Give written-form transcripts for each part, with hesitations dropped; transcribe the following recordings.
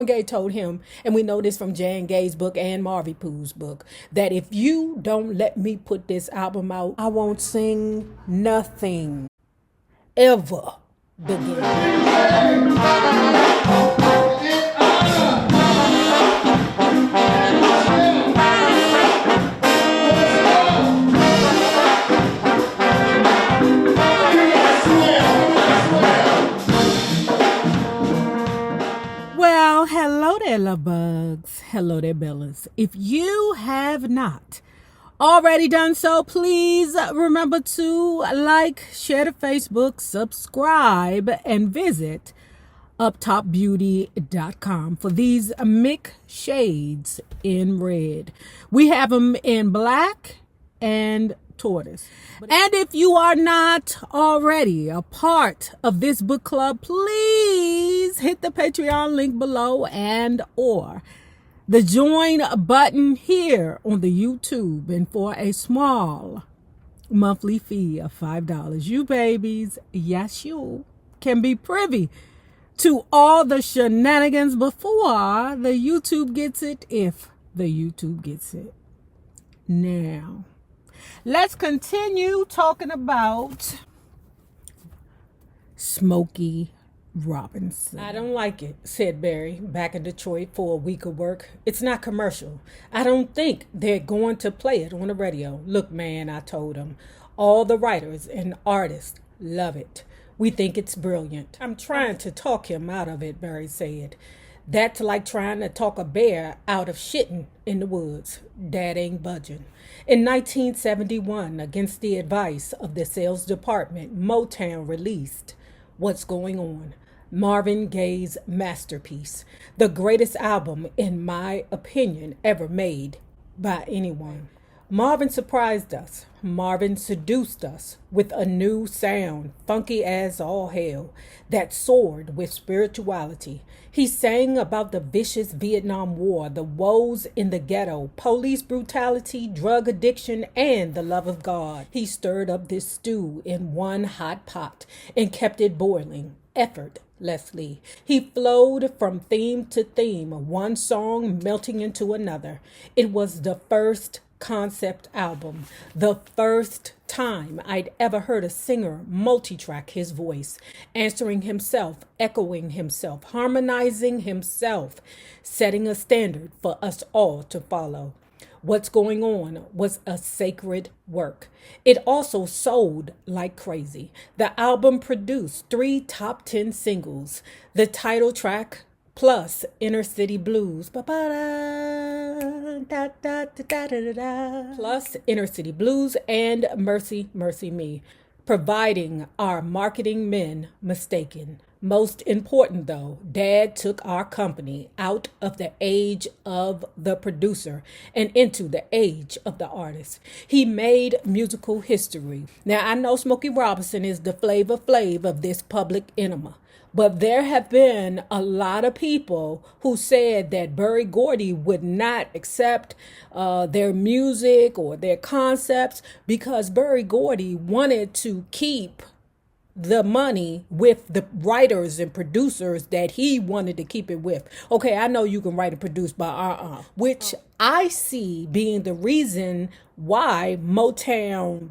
Gaye told him, and we know this from Jan Gay's book and Marvin Pooh's book, that if you don't let me put this album out, I won't sing nothing ever again. Well, hello there, love bugs. Hello there, Bellas. If you have not already done so, please remember to like, share the Facebook, subscribe, and visit uptopbeauty.com for these Mick shades in red. We have them in black and tortoise. And if you are not already a part of this book club, please hit the Patreon link below and or the join button here on the YouTube, and for a small monthly fee of $5, you babies, yes you, can be privy to all the shenanigans before the YouTube gets it, if the YouTube gets it. Now, let's continue talking about Smokey Robinson. I don't like it, said Barry back in Detroit for a week of work. It's not commercial. I don't think they're going to play it on the radio. Look, man, I told him, all the writers and artists love it. We think it's brilliant. I'm trying to talk him out of it, Barry said. That's like trying to talk a bear out of shitting in the woods. That ain't budging. In 1971, against the advice of the sales department, Motown released What's Going On, Marvin Gaye's masterpiece, the greatest album, in my opinion, ever made by anyone. Marvin surprised us. Marvin seduced us with a new sound, funky as all hell, that soared with spirituality. He sang about the vicious Vietnam War, the woes in the ghetto, police brutality, drug addiction, and the love of God. He stirred up this stew in one hot pot and kept it boiling, effortlessly. He flowed from theme to theme, one song melting into another. It was the first concept album, the first time I'd ever heard a singer multi-track his voice, answering himself, echoing himself, harmonizing himself, setting a standard for us all to follow. What's Going On was a sacred work. It also sold like crazy. The album produced 3 top 10 singles, the title track plus Inner City Blues, plus Inner City Blues and Mercy, Mercy Me, providing our marketing men mistaken. Most important though, Dad took our company out of the age of the producer and into the age of the artist. He made musical history. Now I know Smokey Robinson is the Flavor Flav of this public enema, but there have been a lot of people who said that Gordy would not accept their music or their concepts because Gordy wanted to keep the money with the writers and producers that he wanted to keep it with. Okay, I know you can write and produce, but which I see being the reason why Motown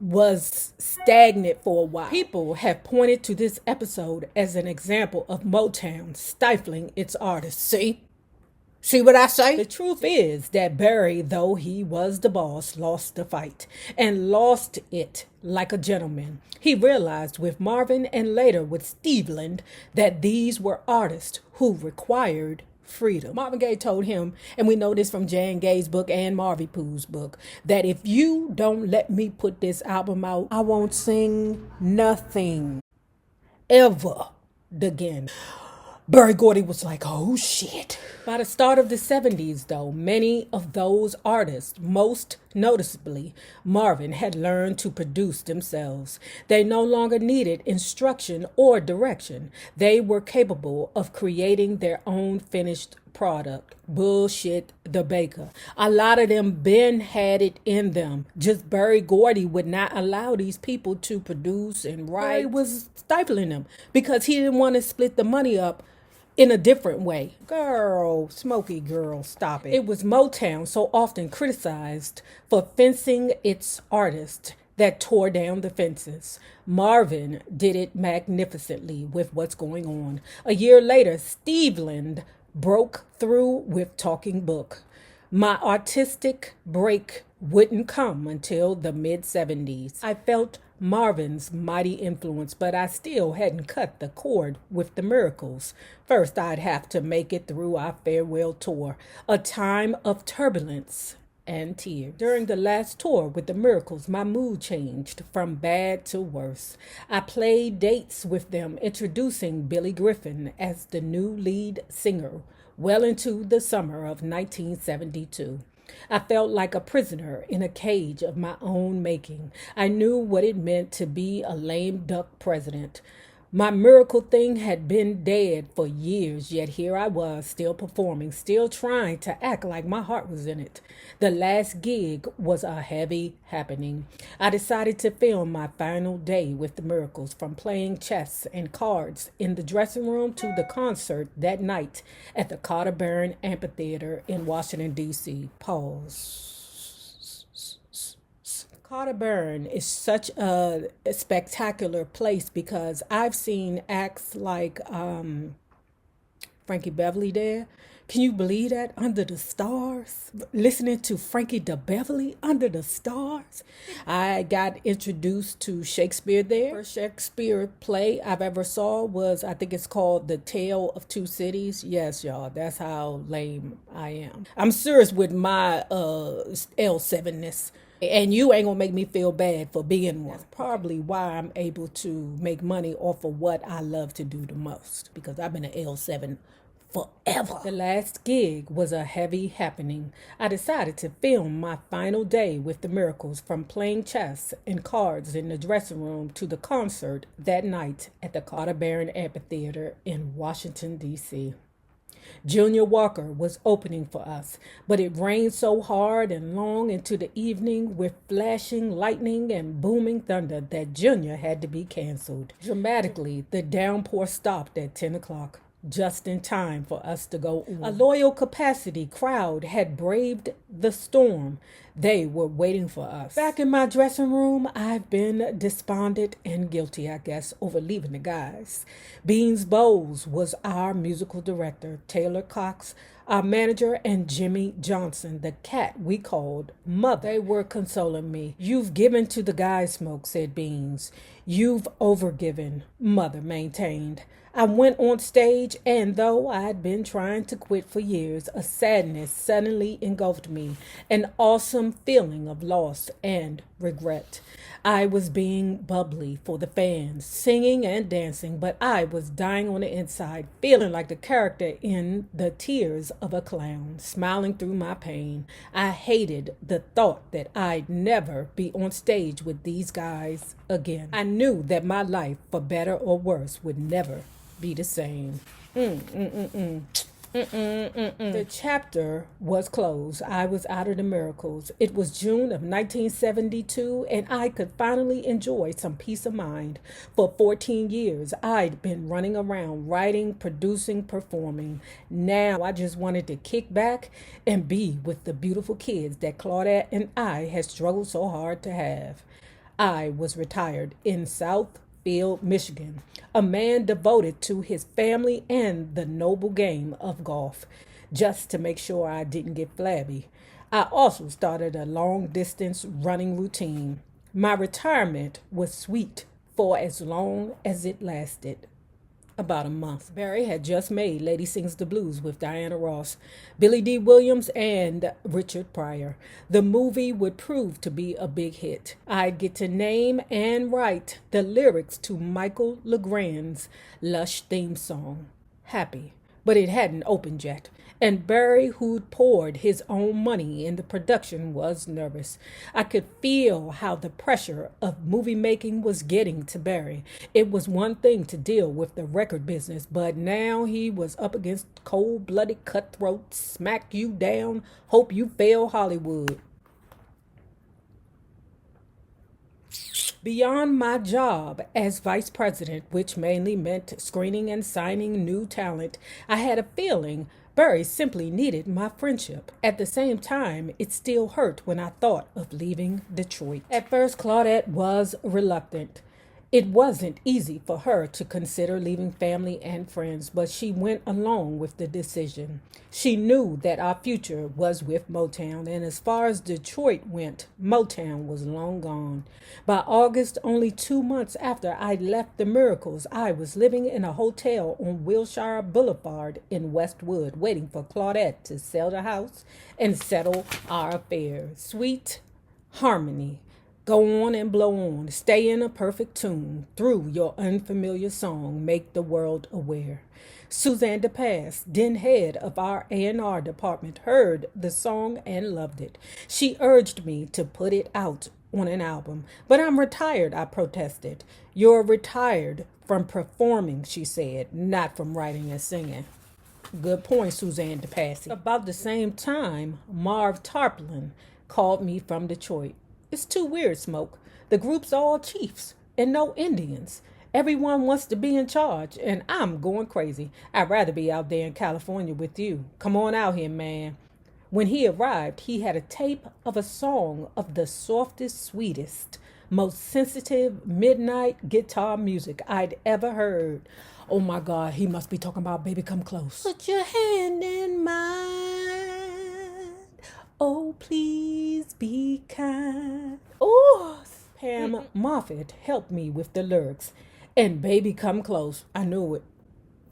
was stagnant for a while. People have pointed to this episode as an example of Motown stifling its artists. See what I say? The truth is that Barry, though he was the boss, lost the fight and lost it like a gentleman. He realized with Marvin and later with Steveland that these were artists who required freedom. Marvin Gaye told him, and we know this from Jan Gay's book and Marvin Pooh's book, that if you don't let me put this album out, I won't sing nothing ever again. Gordy was like, oh shit. By the start of the 70s, though, many of those artists, most noticeably Marvin, had learned to produce themselves. They no longer needed instruction or direction. They were capable of creating their own finished product. Bullshit the baker. A lot of them been had it in them. Just Gordy would not allow these people to produce and write. Barry was stifling them because he didn't want to split the money up in a different way. Girl, Smokey girl, stop it. It was Motown, so often criticized for fencing its artists, that tore down the fences. Marvin did it magnificently with What's Going On. A year later, Steveland broke through with Talking Book. My artistic break wouldn't come until the mid 70s. I felt Marvin's mighty influence, but I still hadn't cut the cord with the Miracles. First, I'd have to make it through our farewell tour, a time of turbulence and tears. During the last tour with the Miracles, my mood changed from bad to worse. I played dates with them, introducing Billy Griffin as the new lead singer well into the summer of 1972. I felt like a prisoner in a cage of my own making. I knew what it meant to be a lame duck president. My miracle thing had been dead for years, yet here I was, still performing, still trying to act like my heart was in it. The last gig was a heavy happening. I decided to film my final day with the Miracles, from playing chess and cards in the dressing room to the concert that night at the Carter Barron Amphitheater in Washington, D.C. Pause. Carter Barron is such a spectacular place because I've seen acts like Frankie Beverly there. Can you believe that? Under the stars. Listening to Frankie Beverly under the stars. I got introduced to Shakespeare there. First Shakespeare play I've ever saw was, I think it's called The Tale of Two Cities. Yes, y'all, that's how lame I am. I'm serious with my L7-ness. And you ain't gonna make me feel bad for being one. That's probably why I'm able to make money off of what I love to do the most, because I've been an L7 forever. The last gig was a heavy happening. I decided to film my final day with the Miracles, from playing chess and cards in the dressing room to the concert that night at the Carter Barron Amphitheater in Washington, D.C. Junior Walker was opening for us, but it rained so hard and long into the evening with flashing lightning and booming thunder that Junior had to be canceled. Dramatically, the downpour stopped at 10 o'clock, just in time for us to go on. A loyal capacity crowd had braved the storm. They were waiting for us. Back in my dressing room, I've been despondent and guilty, I guess, over leaving the guys. Beans Bowles was our musical director, Taylor Cox, our manager, and Jimmy Johnson, the cat we called Mother. They were consoling me. "You've given to the guys, Smoke," said Beans. "You've overgiven," Mother maintained. I went on stage, and though I'd been trying to quit for years, a sadness suddenly engulfed me, an awesome feeling of loss and regret. I was being bubbly for the fans, singing and dancing, but I was dying on the inside, feeling like the character in The Tears of a Clown, smiling through my pain. I hated the thought that I'd never be on stage with these guys again. I knew that my life, for better or worse, would never be the same. The chapter was closed. I was out of the Miracles. It was June of 1972, and I could finally enjoy some peace of mind. For 14 years, I'd been running around, writing, producing, performing. Now I just wanted to kick back and be with the beautiful kids that Claudette and I had struggled so hard to have. I was retired in Southfield, Michigan, a man devoted to his family and the noble game of golf, just to make sure I didn't get flabby. I also started a long-distance running routine. My retirement was sweet for as long as it lasted. About a month. Barry had just made Lady Sings the Blues with Diana Ross, Billy D. Williams, and Richard Pryor. The movie would prove to be a big hit. I'd get to name and write the lyrics to Michael Legrand's lush theme song, Happy. But it hadn't opened yet, and Barry, who'd poured his own money in the production, was nervous. I could feel how the pressure of movie making was getting to Barry. It was one thing to deal with the record business, but now he was up against cold-blooded, cutthroat, smack you down, hope you fail Hollywood. Beyond my job as vice president, which mainly meant screening and signing new talent, I had a feeling Barry simply needed my friendship. At the same time, it still hurt when I thought of leaving Detroit. At first, Claudette was reluctant. It wasn't easy for her to consider leaving family and friends, but she went along with the decision. She knew that our future was with Motown, and as far as Detroit went, Motown was long gone. By August, only 2 months after I left the Miracles, I was living in a hotel on Wilshire Boulevard in Westwood, waiting for Claudette to sell the house and settle our affairs. Sweet harmony. Go on and blow on. Stay in a perfect tune. Through your unfamiliar song, make the world aware. Suzanne DePass, then head of our A&R department, heard the song and loved it. She urged me to put it out on an album. But I'm retired, I protested. You're retired from performing, she said, not from writing and singing. Good point, Suzanne DePass. About the same time, Marv Tarplin called me from Detroit. It's too weird, Smoke. The group's all chiefs and no Indians. Everyone wants to be in charge, and I'm going crazy. I'd rather be out there in California with you. Come on out here, man. When he arrived, he had a tape of a song of the softest, sweetest, most sensitive midnight guitar music I'd ever heard. Oh my God, he must be talking about Baby Come Close. Put your hand in mine. Oh, please be kind. Oh, Pam Moffat helped me with the lyrics. And Baby Come Close. I knew it.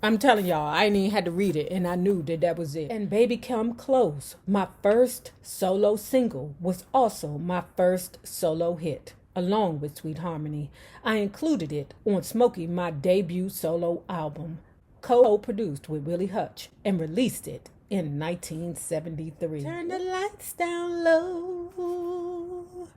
I'm telling y'all, I ain't even had to read it, and I knew that was it. And Baby Come Close, my first solo single, was also my first solo hit, along with Sweet Harmony. I included it on Smokey, my debut solo album, co-produced with Willie Hutch, and released it in 1973. Turn the lights down low,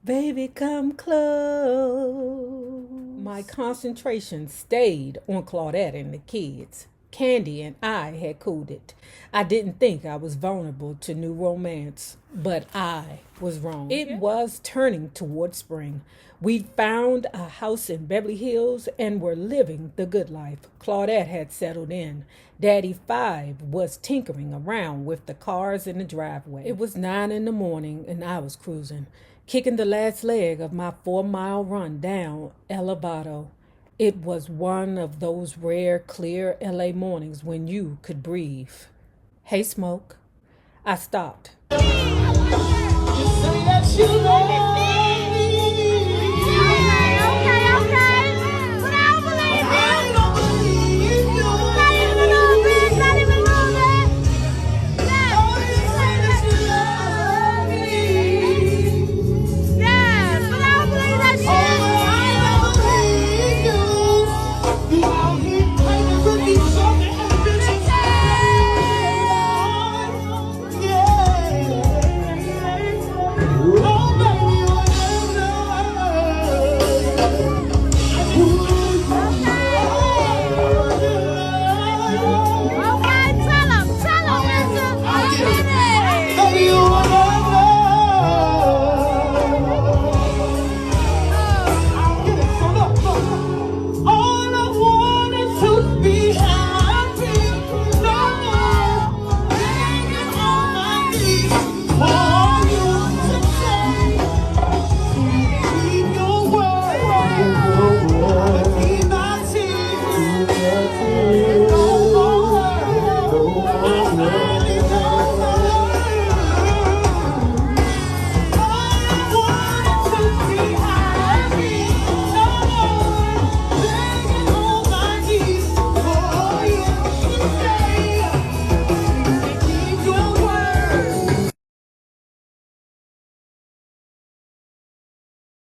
baby come close. My concentration stayed on Claudette and the kids. Candy and I had cooled it. I didn't think I was vulnerable to new romance, but I was wrong. It was turning toward spring. We'd found a house in Beverly Hills and were living the good life. Claudette had settled in. Daddy Five was tinkering around with the cars in the driveway. It was 9 a.m. and I was cruising, kicking the last leg of my 4-mile run down L00sing. It was one of those rare, clear LA mornings when you could breathe. Hey, Smoke. I stopped. You say that you love